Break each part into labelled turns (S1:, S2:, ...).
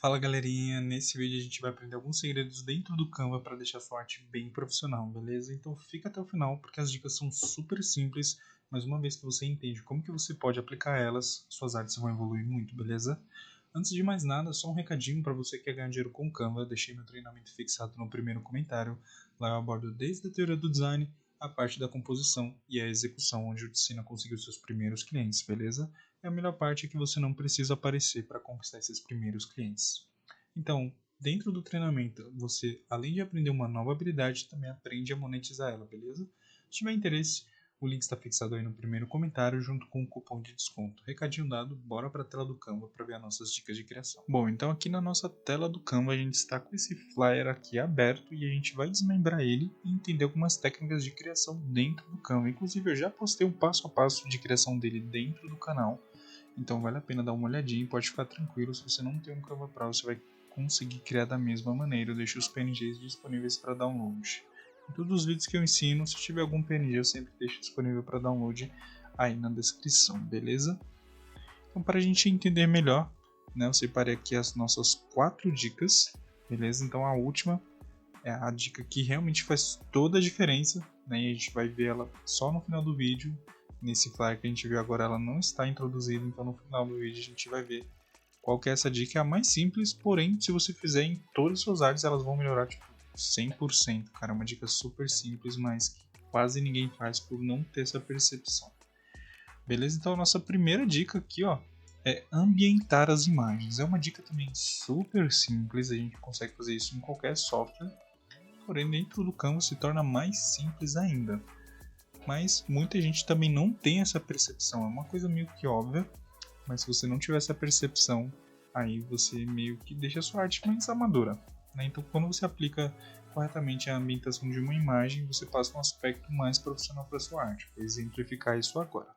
S1: Fala galerinha, nesse vídeo a gente vai aprender alguns segredos dentro do Canva para deixar sua arte bem profissional, beleza? Então fica até o final porque as dicas são super simples, mas uma vez que você entende como que você pode aplicar elas, suas artes vão evoluir muito, beleza? Antes de mais nada, só um recadinho para você que quer ganhar dinheiro com o Canva, deixei meu treinamento fixado no primeiro comentário, lá eu abordo desde a teoria do design, a parte da composição e a execução, onde eu te ensino a conseguir os seus primeiros clientes, beleza? E a melhor parte é que você não precisa aparecer para conquistar esses primeiros clientes. Então, dentro do treinamento, você, além de aprender uma nova habilidade, também aprende a monetizar ela, beleza? Se tiver interesse, o link está fixado aí no primeiro comentário junto com o cupom de desconto. Recadinho dado, bora para a tela do Canva para ver as nossas dicas de criação. Bom, então aqui na nossa tela do Canva a gente está com esse flyer aqui aberto e a gente vai desmembrar ele e entender algumas técnicas de criação dentro do Canva. Inclusive eu já postei um passo a passo de criação dele dentro do canal. Então vale a pena dar uma olhadinha e pode ficar tranquilo, se você não tem um Canva Pro, você vai conseguir criar da mesma maneira. Eu deixo os PNGs disponíveis para download. Em todos os vídeos que eu ensino, se tiver algum PNG eu sempre deixo disponível para download aí na descrição, beleza? Então para a gente entender melhor, né, eu separei aqui as nossas 4 dicas, beleza? Então a última é a dica que realmente faz toda a diferença, né, e a gente vai ver ela só no final do vídeo. Nesse flyer que a gente viu agora, ela não está introduzida, então no final do vídeo a gente vai ver qual que é essa dica. É a mais simples, porém, se você fizer em todas as suas áreas, elas vão melhorar tipo 100%. Cara, é uma dica super simples, mas que quase ninguém faz por não ter essa percepção. Beleza? Então a nossa primeira dica aqui, ó, é ambientar as imagens. É uma dica também super simples, a gente consegue fazer isso em qualquer software, porém dentro do Canva se torna mais simples ainda. Mas muita gente também não tem essa percepção. É uma coisa meio que óbvia, mas se você não tiver essa percepção, aí você meio que deixa a sua arte mais amadora, né? Então, quando você aplica corretamente a ambientação de uma imagem, você passa um aspecto mais profissional para a sua arte. Vou exemplificar isso agora.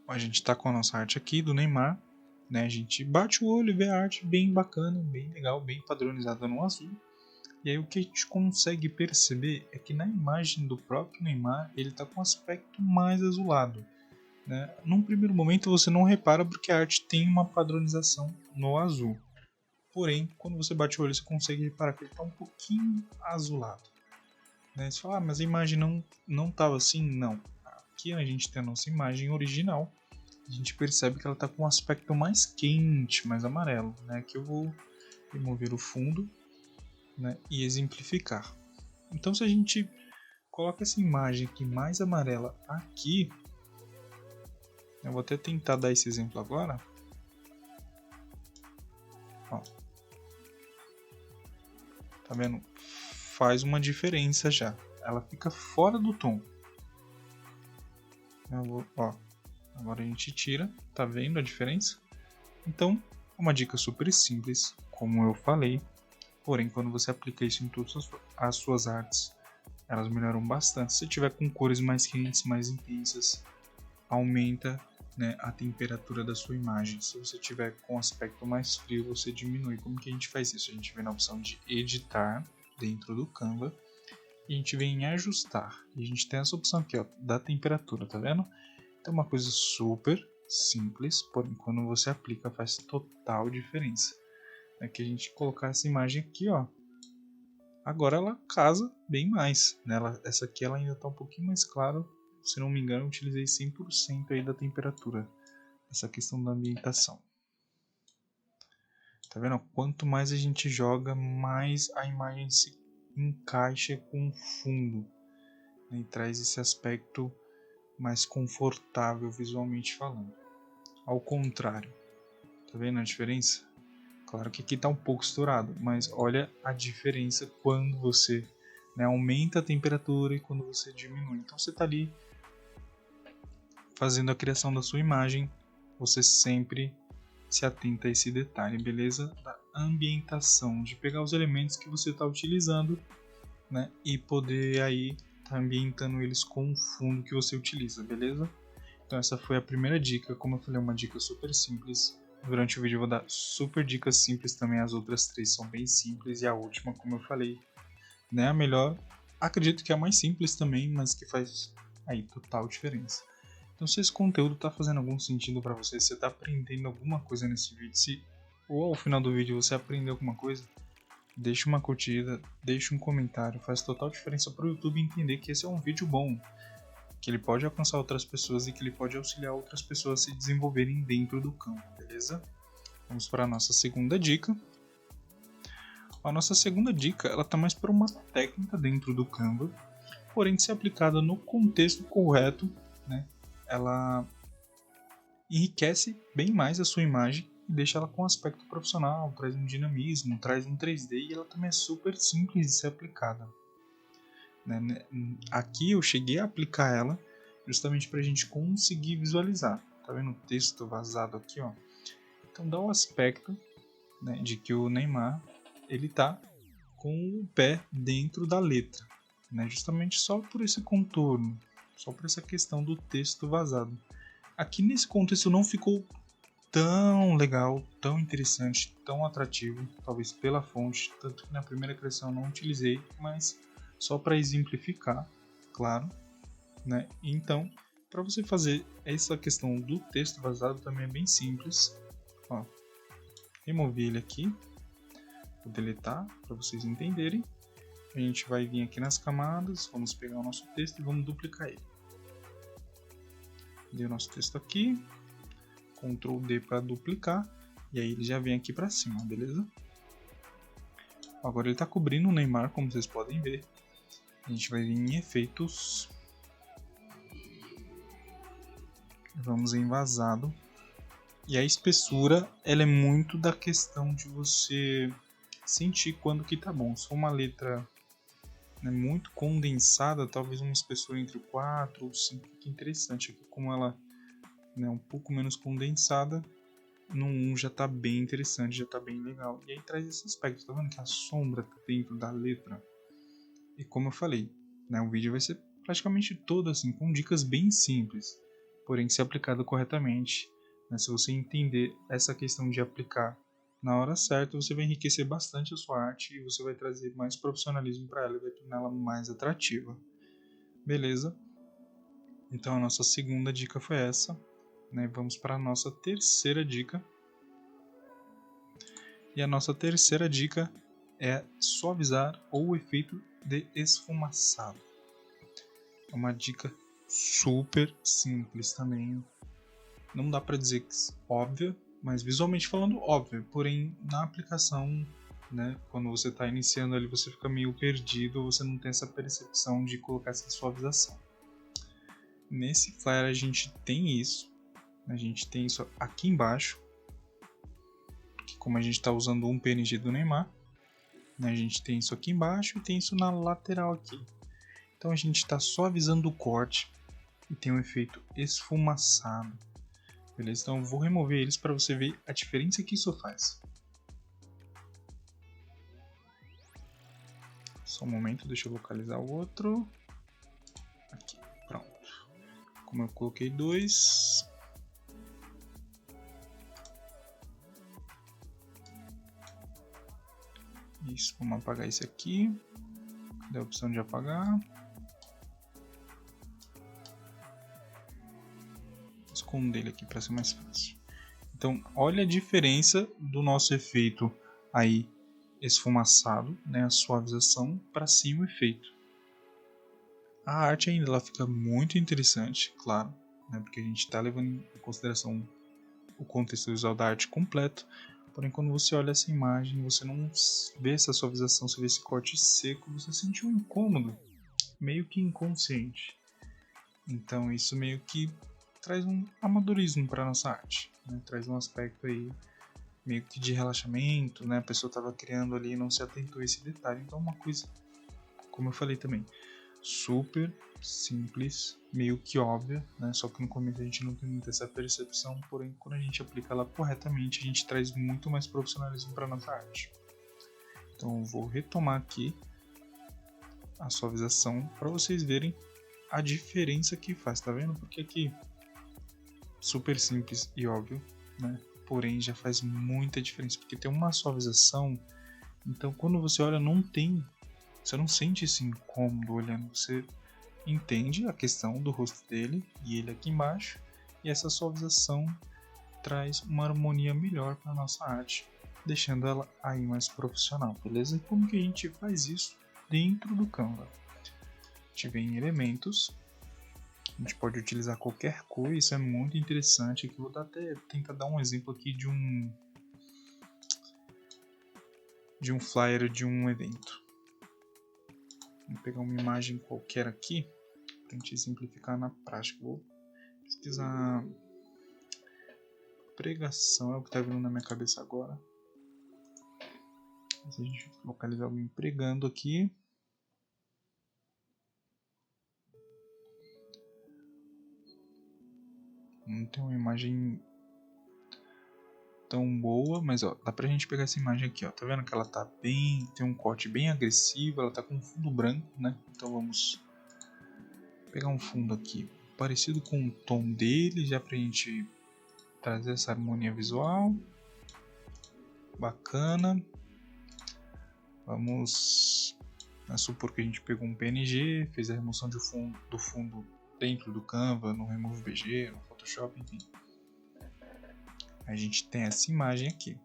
S1: A gente está com a nossa arte aqui do Neymar, né? A gente bate o olho e vê a arte bem bacana, bem legal, bem padronizada no azul. E aí o que a gente consegue perceber é que na imagem do próprio Neymar ele está com um aspecto mais azulado, né? Num primeiro momento você não repara porque a arte tem uma padronização no azul. Porém, quando você bate o olho você consegue reparar que ele está um pouquinho azulado, né? Você fala, mas a imagem não estava assim? Não. Aqui a gente tem a nossa imagem original. A gente percebe que ela está com um aspecto mais quente, mais amarelo, né? Aqui eu vou remover o fundo, né, e exemplificar. Então, se a gente coloca essa imagem aqui mais amarela aqui, eu vou até tentar dar esse exemplo agora. Ó, tá vendo? Faz uma diferença já. Ela fica fora do tom. Agora a gente tira. Tá vendo a diferença? Então, uma dica super simples, como eu falei. Porém, quando você aplica isso em todas as suas artes, elas melhoram bastante. Se tiver com cores mais quentes, mais intensas, aumenta, né, a temperatura da sua imagem. Se você tiver com aspecto mais frio, você diminui. Como que a gente faz isso? A gente vem na opção de editar dentro do Canva e a gente vem em ajustar. E a gente tem essa opção aqui, ó, da temperatura, tá vendo? Então é uma coisa super simples, porém quando você aplica faz total diferença. É que a gente colocar essa imagem aqui, ó, agora ela casa bem mais, né? Essa aqui ela ainda está um pouquinho mais clara. Se não me engano, eu utilizei 100% aí da temperatura, essa questão da ambientação. Tá vendo? Quanto mais a gente joga, mais a imagem se encaixa com o fundo, né? E traz esse aspecto mais confortável visualmente falando. Ao contrário, tá vendo a diferença? Claro que aqui está um pouco estourado, mas olha a diferença quando você, né, aumenta a temperatura e quando você diminui. Então você está ali fazendo a criação da sua imagem, você sempre se atenta a esse detalhe, beleza? Da ambientação, de pegar os elementos que você está utilizando, né, e poder aí estar ambientando eles com o fundo que você utiliza, beleza? Então essa foi a primeira dica, como eu falei, uma dica super simples. Durante o vídeo eu vou dar super dicas simples também, as outras 3 são bem simples e a última, como eu falei, né, a melhor, acredito que é a mais simples também, mas que faz aí total diferença. Então se esse conteúdo está fazendo algum sentido para você, se você está aprendendo alguma coisa nesse vídeo, se ou ao final do vídeo você aprendeu alguma coisa, deixa uma curtida, deixa um comentário, faz total diferença para o YouTube entender que esse é um vídeo bom, que ele pode alcançar outras pessoas e que ele pode auxiliar outras pessoas a se desenvolverem dentro do campo, beleza? Vamos para a nossa segunda dica. A nossa segunda dica, ela tá mais para uma técnica dentro do Canva, porém se aplicada no contexto correto, né, ela enriquece bem mais a sua imagem e deixa ela com um aspecto profissional, traz um dinamismo, traz um 3D e ela também é super simples de ser aplicada. Aqui eu cheguei a aplicar ela justamente para a gente conseguir visualizar. Tá vendo o texto vazado aqui, ó? Então dá o aspecto, né, de que o Neymar ele tá com o pé dentro da letra, né? Justamente só por esse contorno, só por essa questão do texto vazado. Aqui nesse contexto não ficou tão legal, tão interessante, tão atrativo, talvez pela fonte, tanto que na primeira criação eu não utilizei, mas só para exemplificar, claro, né? Então, para você fazer essa questão do texto vazado também é bem simples. Ó, removi ele aqui, vou deletar para vocês entenderem. A gente vai vir aqui nas camadas, vamos pegar o nosso texto e vamos duplicar ele. Dei o nosso texto aqui, Ctrl D para duplicar, e aí ele já vem aqui para cima, beleza? Agora ele está cobrindo o Neymar, como vocês podem ver. A gente vai vir em efeitos, vamos em vazado, e a espessura ela é muito da questão de você sentir quando que tá bom. Se for uma letra, né, muito condensada, talvez uma espessura entre 4 ou 5 fique interessante. Aqui como ela, né, um pouco menos condensada, no 1 já tá bem interessante, já tá bem legal. E aí traz esse aspecto, tá vendo que a sombra tá dentro da letra? E como eu falei, né, o vídeo vai ser praticamente todo assim, com dicas bem simples, porém se aplicado corretamente, né, se você entender essa questão de aplicar na hora certa, você vai enriquecer bastante a sua arte e você vai trazer mais profissionalismo para ela e vai torná-la mais atrativa. Beleza? Então a nossa segunda dica foi essa, né? Vamos para a nossa terceira dica. E a nossa terceira dica é suavizar ou o efeito de esfumaçado. É uma dica super simples também. Não dá para dizer que é óbvia, mas visualmente falando óbvio, porém na aplicação, né, quando você está iniciando ali, você fica meio perdido, você não tem essa percepção de colocar essa suavização. Nesse flyer a gente tem isso aqui embaixo, que como a gente está usando um PNG do Neymar, né, a gente tem isso aqui embaixo e tem isso na lateral aqui. Então a gente está suavizando o corte e tem um efeito esfumaçado. Beleza? Então eu vou remover eles para você ver a diferença que isso faz. Só um momento, deixa eu localizar o outro. Aqui, pronto. Como eu coloquei dois. Isso, vamos apagar esse aqui. Cadê a opção de apagar? Esconder ele aqui para ser mais fácil. Então, olha a diferença do nosso efeito aí esfumaçado, né, a suavização para cima o efeito. A arte ainda ela fica muito interessante, claro, né, porque a gente está levando em consideração o contexto visual da arte completo. Porém, quando você olha essa imagem, você não vê essa suavização, você vê esse corte seco, você sente um incômodo, meio que inconsciente. Então, isso meio que traz um amadorismo para nossa arte, né? Traz um aspecto aí meio que de relaxamento, né? A pessoa estava criando ali e não se atentou a esse detalhe. Então, uma coisa, como eu falei também, super simples, meio que óbvia, né? Só que no começo a gente não tem muita essa percepção, porém quando a gente aplica ela corretamente, a gente traz muito mais profissionalismo para nossa arte. Então eu vou retomar aqui a suavização para vocês verem a diferença que faz, tá vendo? Porque aqui super simples e óbvio, né? Porém já faz muita diferença, porque tem uma suavização, então quando você olha você não sente esse incômodo olhando, você entende a questão do rosto dele e ele aqui embaixo, e essa suavização traz uma harmonia melhor para nossa arte, deixando ela aí mais profissional, beleza? E como que a gente faz isso dentro do Canva? A gente vem em elementos, a gente pode utilizar qualquer cor, isso é muito interessante. Aqui eu vou até tentar dar um exemplo aqui de um flyer de um evento. Vou pegar uma imagem qualquer aqui para a gente simplificar na prática. Vou pesquisar pregação, é o que está vindo na minha cabeça agora. Se a gente localizar alguém pregando aqui, não tem uma imagem tão boa, mas ó, dá pra gente pegar essa imagem aqui, ó. Tá vendo que ela tá bem, tem um corte bem agressivo, ela tá com um fundo branco, né? Então vamos pegar um fundo aqui parecido com o tom dele, já pra gente trazer essa harmonia visual. Bacana. Vamos supor que a gente pegou um PNG, fez a remoção do fundo dentro do Canva, no Remove BG, no Photoshop, enfim. A gente tem essa imagem aqui.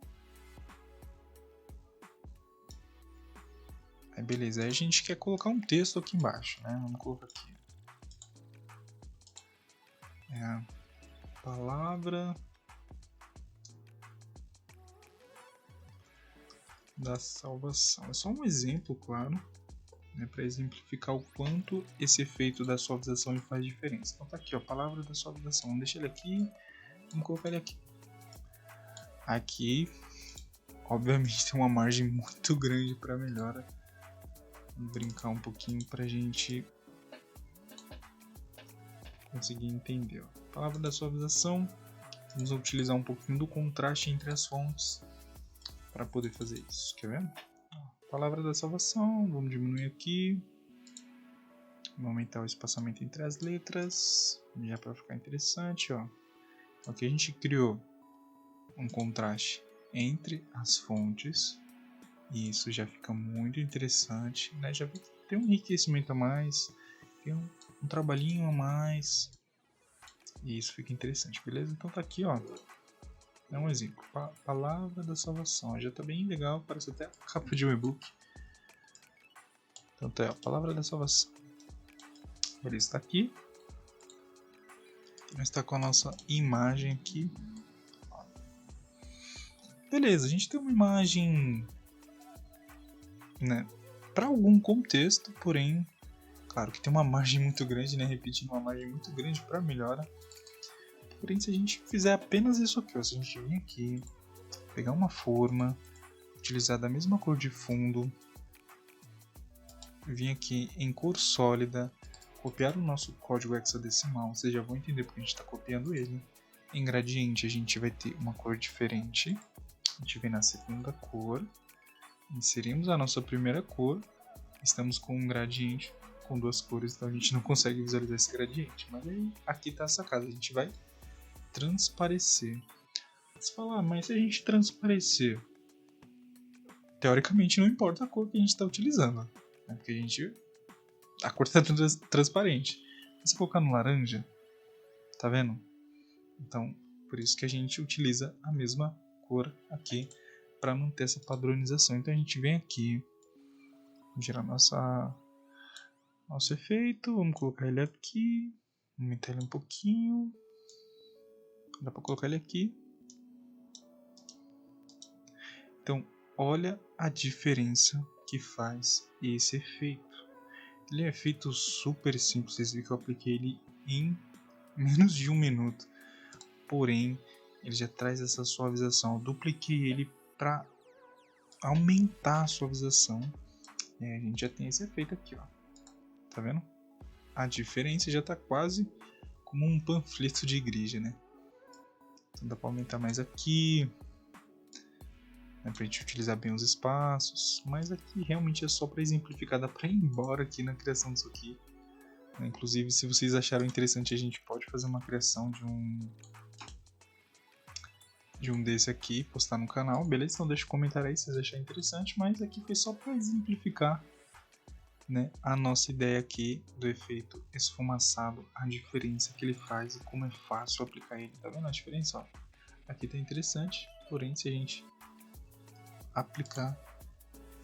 S1: Aí beleza, aí a gente quer colocar um texto aqui embaixo, né? Vamos colocar aqui. É a palavra da salvação. É só um exemplo, claro, né, para exemplificar o quanto esse efeito da suavização faz diferença. Então tá aqui, ó, palavra da suavização. Vamos deixar ele aqui, vamos colocar ele aqui. Aqui, obviamente, tem uma margem muito grande para melhora. Vamos brincar um pouquinho para a gente conseguir entender. Ó. Palavra da suavização, vamos utilizar um pouquinho do contraste entre as fontes para poder fazer isso. Quer ver? Palavra da salvação, vamos diminuir aqui. Vamos aumentar o espaçamento entre as letras, já para ficar interessante. Ó. Aqui a gente criou um contraste entre as fontes e isso já fica muito interessante, né? Já tem um enriquecimento a mais, tem um trabalhinho a mais e isso fica interessante, beleza? Então tá aqui, ó, é um exemplo, palavra da salvação, já tá bem legal, parece até a capa de um e-book. Então tá aí, ó, palavra da salvação, beleza, tá aqui. Nós está com a nossa imagem aqui. Beleza, a gente tem uma imagem, né, para algum contexto, porém, claro que tem uma margem muito grande, né, repetindo uma margem muito grande para melhora. Porém, se a gente fizer apenas isso aqui, ó, se a gente vir aqui, pegar uma forma, utilizar da mesma cor de fundo, vir aqui em cor sólida, copiar o nosso código hexadecimal, vocês já vão entender porque a gente está copiando ele. Em gradiente a gente vai ter uma cor diferente. A gente vem na segunda cor, inserimos a nossa primeira cor, estamos com um gradiente com duas cores, então a gente não consegue visualizar esse gradiente. Mas aí, aqui está a sacada, a gente vai transparecer. Você fala, mas se a gente transparecer, teoricamente não importa a cor que a gente está utilizando, né? Porque a cor está transparente. Se colocar no laranja, tá vendo? Então, por isso que a gente utiliza a mesma cor aqui para não ter essa padronização. Então a gente vem aqui, gerar nosso efeito, vamos colocar ele aqui, aumentar ele um pouquinho, dá para colocar ele aqui. Então olha a diferença que faz esse efeito. Ele é um efeito super simples, vocês viram que eu apliquei ele em menos de 1 minuto, porém ele já traz essa suavização. Eu dupliquei ele para aumentar a suavização. A gente já tem esse efeito aqui, ó. Tá vendo? A diferença já tá quase como um panfleto de igreja, né? Então dá para aumentar mais aqui, né, pra gente utilizar bem os espaços. Mas aqui realmente é só para exemplificar, dá para ir embora aqui na criação disso aqui. Inclusive, se vocês acharam interessante, a gente pode fazer uma criação de um desse aqui, postar no canal, beleza? Então deixa um comentário aí se vocês acharem interessante, mas aqui foi só para exemplificar, né, a nossa ideia aqui do efeito esfumaçado, a diferença que ele faz e como é fácil aplicar ele. Tá vendo a diferença? Ó? aqui tá interessante, porém se a gente aplicar,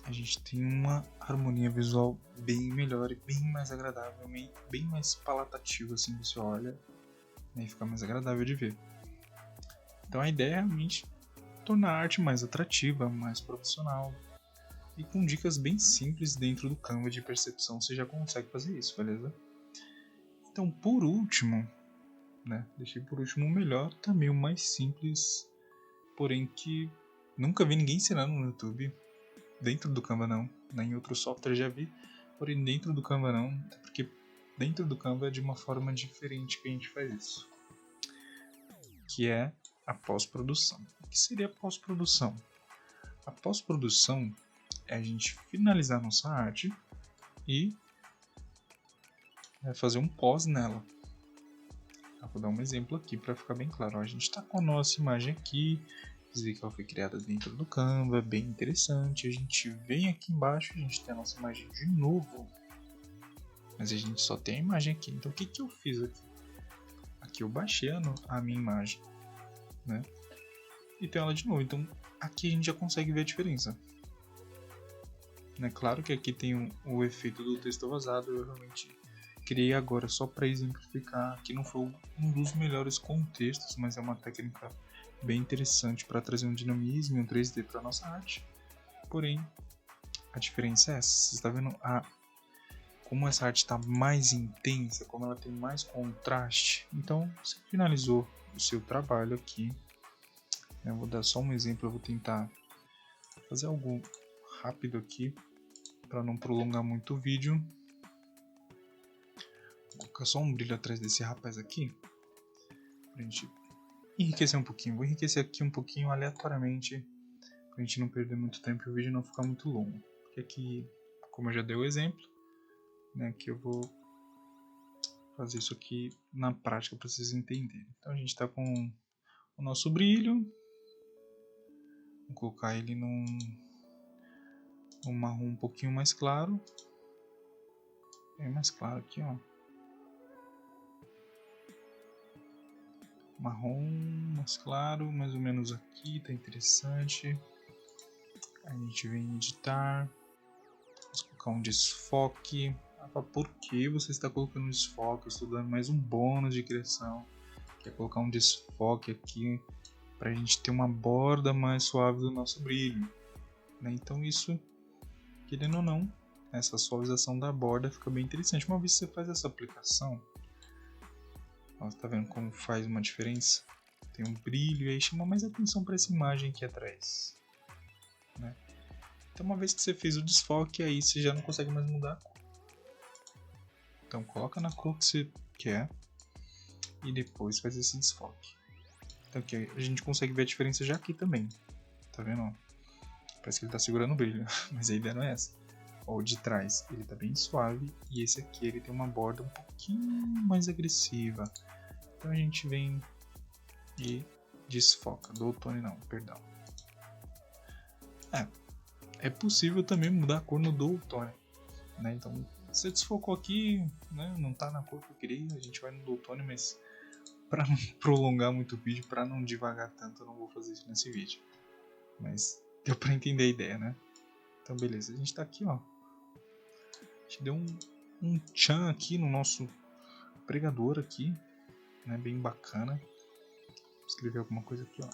S1: a gente tem uma harmonia visual bem melhor e bem mais agradável, bem mais palatativa, assim, você olha, né, e fica mais agradável de ver. Então a ideia é realmente tornar a arte mais atrativa, mais profissional, e com dicas bem simples dentro do Canva de percepção você já consegue fazer isso, beleza? Então por último, né, deixei por último o melhor, também o mais simples, porém que nunca vi ninguém ensinando no YouTube, dentro do Canva não, nem em outro software já vi, porém dentro do Canva não, porque dentro do Canva é de uma forma diferente que a gente faz isso, que é a pós-produção. O que seria a pós-produção? A pós-produção é a gente finalizar nossa arte e fazer um pós nela. Eu vou dar um exemplo aqui para ficar bem claro. A gente está com a nossa imagem aqui, dizer que ela foi criada dentro do Canva, bem interessante. A gente vem aqui embaixo, a gente tem a nossa imagem de novo, mas a gente só tem a imagem aqui. Então o que eu fiz aqui? Aqui eu baixei a minha imagem, né? E tenho ela de novo. Então aqui a gente já consegue ver a diferença. É claro que aqui tem o efeito do texto vazado, eu realmente criei agora só para exemplificar, que não foi um dos melhores contextos, mas é uma técnica bem interessante para trazer um dinamismo e um 3D para nossa arte. Porém, a diferença é essa, você está vendo como essa arte está mais intensa, como ela tem mais contraste. Então, você finalizou o seu trabalho aqui. Eu vou dar só um exemplo, eu vou tentar fazer algo rápido aqui para não prolongar muito o vídeo. Vou colocar só um brilho atrás desse rapaz aqui pra gente enriquecer um pouquinho. Vou enriquecer aqui um pouquinho aleatoriamente pra gente não perder muito tempo e o vídeo não ficar muito longo. Porque aqui, como eu já dei o exemplo, né, que eu vou fazer isso aqui na prática para vocês entenderem. Então a gente está com o nosso brilho. Vou colocar ele num marrom um pouquinho mais claro. Bem mais claro aqui, ó. Marrom mais claro, mais ou menos aqui, tá interessante. A gente vem em editar. Vamos colocar um desfoque. Por que você está colocando um desfoque? Eu estou dando mais um bônus de criação, que é colocar um desfoque aqui para a gente ter uma borda mais suave do nosso brilho, né? Então isso, querendo ou não, essa suavização da borda fica bem interessante. Uma vez que você faz essa aplicação, ó, tá vendo como faz uma diferença? Tem um brilho e aí chama mais atenção para essa imagem aqui atrás, né? Então uma vez que você fez o desfoque, aí você já não consegue mais mudar a cor. Então coloca na cor que você quer e depois faz esse desfoque. Então aqui a gente consegue ver a diferença já aqui também. Tá vendo? Parece que ele tá segurando o brilho, mas a ideia não é essa. O de trás ele tá bem suave e esse aqui ele tem uma borda um pouquinho mais agressiva. Então a gente vem e desfoca. Do outono não, perdão. É possível também mudar a cor no do outono, né? Então você desfocou aqui, né? Não tá na cor que eu queria, a gente vai no do outono, mas para não prolongar muito o vídeo, para não devagar tanto, eu não vou fazer isso nesse vídeo. Mas deu para entender a ideia, né? Então beleza, a gente tá aqui, ó. A gente deu um tchan aqui no nosso pregador aqui, né? Bem bacana. Vou escrever alguma coisa aqui, ó.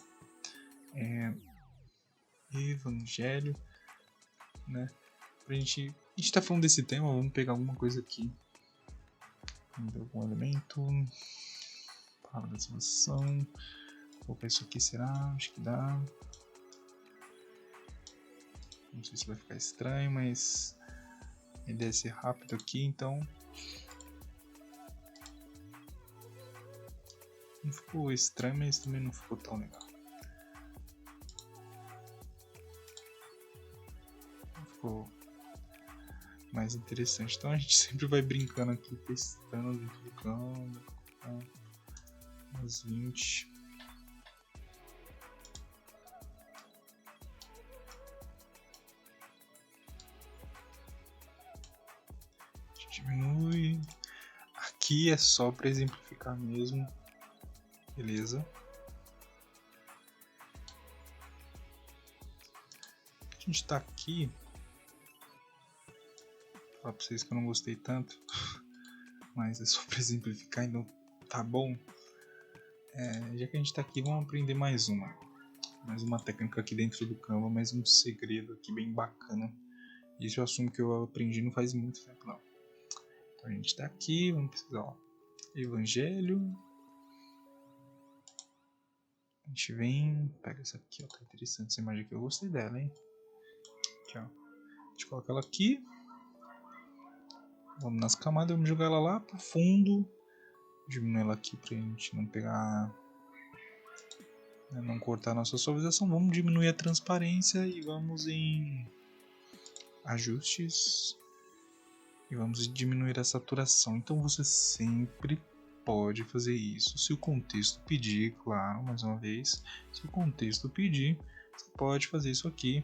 S1: Evangelho, né? A gente tá falando desse tema, vamos pegar alguma coisa aqui. Vamos ver algum elemento. Palavra de salvação. Vou colocar isso aqui, será? Acho que dá. Não sei se vai ficar estranho, mas a ideia é ser rápido aqui, então. Não ficou estranho, mas também não ficou tão legal. Ficou mais interessante. Então a gente sempre vai brincando aqui, testando dentro do Canva. Umas 20. A gente diminui. Aqui é só para exemplificar mesmo. Beleza? gente tá aqui, vou falar pra vocês que eu não gostei tanto, mas é só pra exemplificar, então tá bom. Já que a gente tá aqui, vamos aprender mais uma técnica aqui dentro do Canva, mais um segredo aqui bem bacana. Isso eu assumo que eu aprendi não faz muito tempo não. Então a gente tá aqui, vamos pesquisar, ó, Evangelho. A gente vem, pega essa aqui, ó, tá interessante essa imagem aqui, eu gostei dela, hein. Aqui, ó. A gente coloca ela aqui. Vamos nas camadas, vamos jogar ela lá pro fundo. Diminuir ela aqui pra gente não pegar, não cortar a nossa suavização. Vamos diminuir a transparência e vamos em ajustes e vamos diminuir a saturação. Então você sempre pode fazer isso se o contexto pedir, claro, mais uma vez, se o contexto pedir, você pode fazer isso aqui.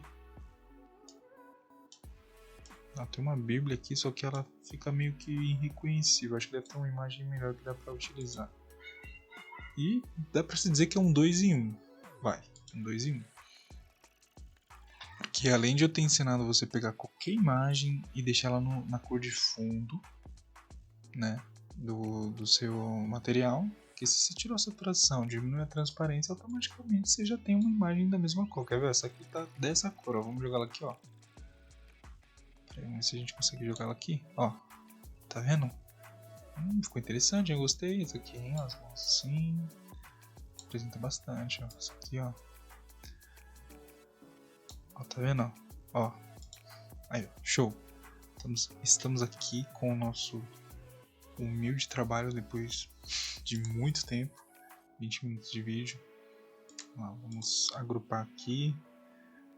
S1: Tem uma Bíblia aqui, só que ela fica meio que irreconhecível. Acho que deve ter uma imagem melhor que dá para utilizar. E dá para se dizer que é um 2 em 1. Vai, um 2 em 1. Que além de eu ter ensinado você pegar qualquer imagem e deixar ela na cor de fundo, né, do seu material, que se você tirou a saturação, diminui a transparência, automaticamente você já tem uma imagem da mesma cor. Quer ver? Essa aqui tá dessa cor, ó. Vamos jogar ela aqui, ó. Vamos ver se a gente consegue jogar ela aqui, ó. Tá vendo? Ficou interessante, eu gostei. Isso aqui, ó, as mãos assim. Apresenta bastante, ó. Isso aqui, ó. Ó, tá vendo? Ó. Aí, show. Estamos aqui com o nosso humilde trabalho depois de muito tempo. 20 minutos de vídeo. Vamos agrupar aqui.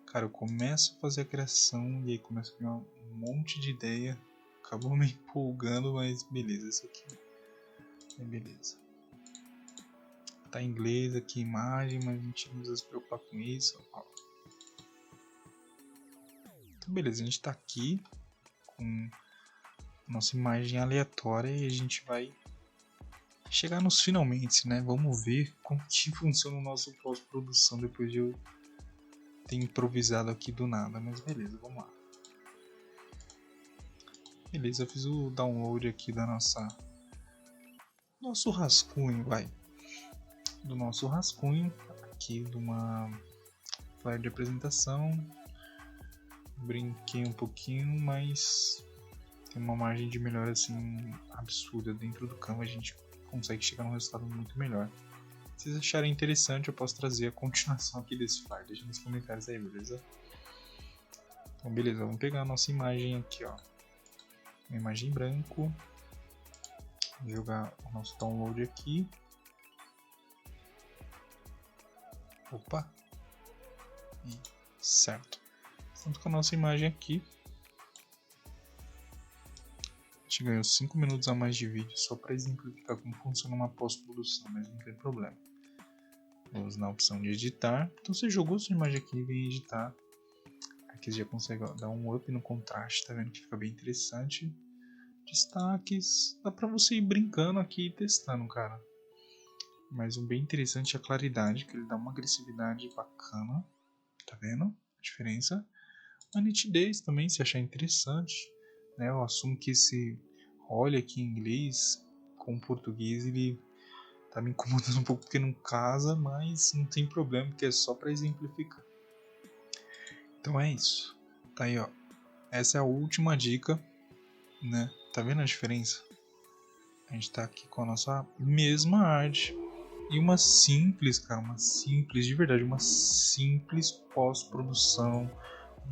S1: Cara, eu começo a fazer a criação e aí começo a criar um monte de ideia. Acabou me empolgando, mas beleza, isso aqui é beleza. Tá em inglês aqui a imagem, mas a gente não precisa se preocupar com isso. Ó. Então beleza, a gente tá aqui com nossa imagem aleatória e a gente vai chegar nos finalmente, né? Vamos ver como que funciona o nosso pós-produção depois de eu ter improvisado aqui do nada, mas beleza, vamos lá. Beleza, eu fiz o download aqui da nosso rascunho, do nosso rascunho aqui de uma flyer de apresentação. Brinquei um pouquinho, mas tem uma margem de melhora assim absurda dentro do Canva, a gente consegue chegar num resultado muito melhor. Se vocês acharem interessante, eu posso trazer a continuação aqui desse flyer, deixa nos comentários aí, beleza? Então beleza, vamos pegar a nossa imagem aqui, ó, uma imagem em branco, vou jogar o nosso download aqui. Opa! E certo. Estamos com a nossa imagem aqui. A gente ganhou 5 minutos a mais de vídeo só para exemplificar como funciona uma pós-produção, mas não tem problema. Vamos na opção de editar. Então você jogou sua imagem aqui, vem editar. Aqui você já consegue dar um up no contraste, tá vendo que fica bem interessante. Destaques, dá para você ir brincando aqui e testando, cara. Mas um bem interessante é a claridade, que ele dá uma agressividade bacana, tá vendo a diferença? A nitidez também, se achar interessante, né? Eu assumo que esse olha aqui em inglês com português ele tá me incomodando um pouco porque não casa, mas não tem problema, porque é só para exemplificar. Então é isso. Tá aí, ó. Essa é a última dica, né? Tá vendo a diferença? A gente tá aqui com a nossa mesma arte e uma simples, cara, de verdade, uma simples pós-produção,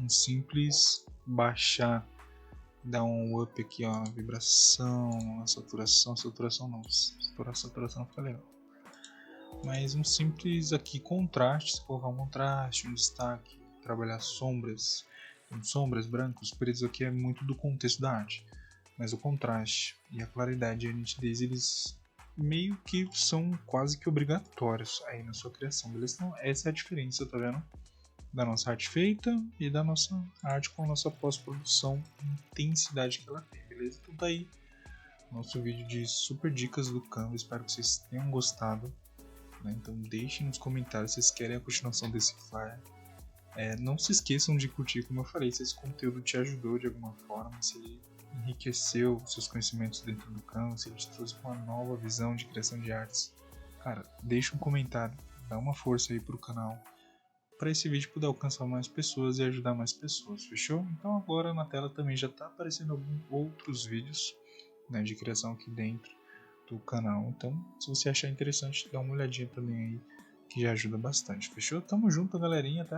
S1: um simples baixar, dar um up aqui, ó, vibração, a saturação não fica legal. Mas um simples aqui contraste, se colocar um contraste, um destaque, trabalhar sombras, brancos, pretos aqui é muito do contexto da arte. Mas o contraste e a claridade e a nitidez, eles meio que são quase que obrigatórios aí na sua criação, beleza? Então essa é a diferença, tá vendo? Da nossa arte feita e da nossa arte com a nossa pós-produção, intensidade que ela tem, beleza? Então tá aí nosso vídeo de super dicas do Canva, espero que vocês tenham gostado, né? Então deixem nos comentários se vocês querem a continuação desse flyer. Não se esqueçam de curtir, como eu falei, se esse conteúdo te ajudou de alguma forma, se ele enriqueceu seus conhecimentos dentro do Canva, se ele te trouxe uma nova visão de criação de artes. Cara, deixa um comentário, dá uma força aí pro canal, para esse vídeo poder alcançar mais pessoas e ajudar mais pessoas, fechou? Então agora na tela também já está aparecendo alguns outros vídeos, né, de criação aqui dentro do canal. Então, se você achar interessante, dá uma olhadinha também aí, que já ajuda bastante, fechou? Tamo junto, galerinha, até a